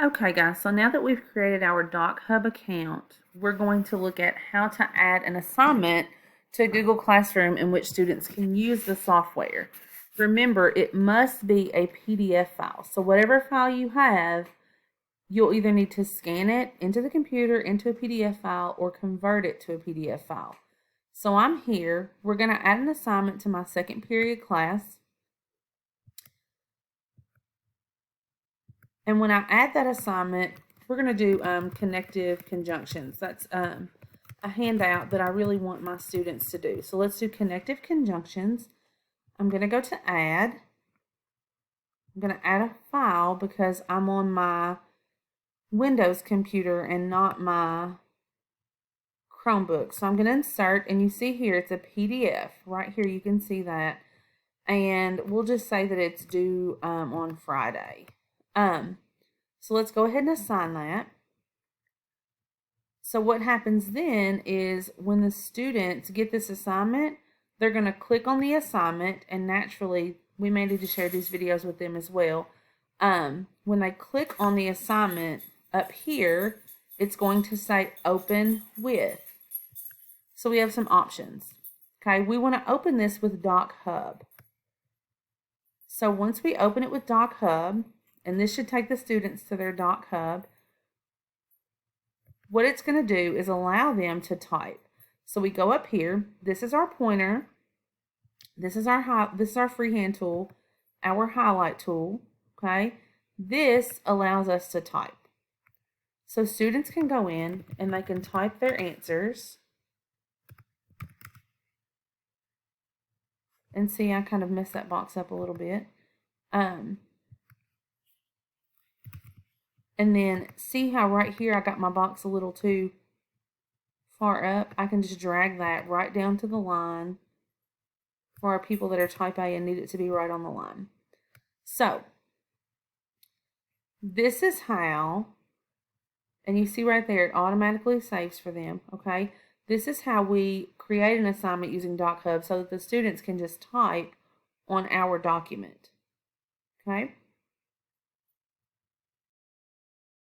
Okay guys, so now that we've created our DocHub account, we're going to look at how to add an assignment to Google Classroom in which students can use the software. Remember, it must be a PDF file. So whatever file you have, you'll either need to scan it into the computer into a PDF file or convert it to a PDF file. So I'm here. We're going to add an assignment to my second period class. And when I add that assignment, we're going to do connective conjunctions. That's a handout that I really want my students to do. So let's do connective conjunctions. I'm going to go to add. I'm going to add a file because I'm on my Windows computer and not my Chromebook. So I'm going to insert, and you see here it's a PDF. Right here you can see that. And we'll just say that it's due on Friday. So let's go ahead and assign that. So what happens then is when the students get this assignment, they're going to click on the assignment, and naturally we may need to share these videos with them as well. When they click on the assignment up here, it's going to say open with. So we have some options. Okay, we want to open this with DocHub. So once we open it with DocHub, and this should take the students to their DocHub, what it's going to do is allow them to type. So we go up here. This is our pointer. This is our freehand tool, our highlight tool. Okay, this allows us to type. So students can go in and they can type their answers. And see, I kind of messed that box up a little bit. And then see how right here I got my box a little too far up. I can just drag that right down to the line for our people that are type A and need it to be right on the line. So this is how, and you see right there, it automatically saves for them, okay? This is how we create an assignment using DocHub so that the students can just type on our document, okay?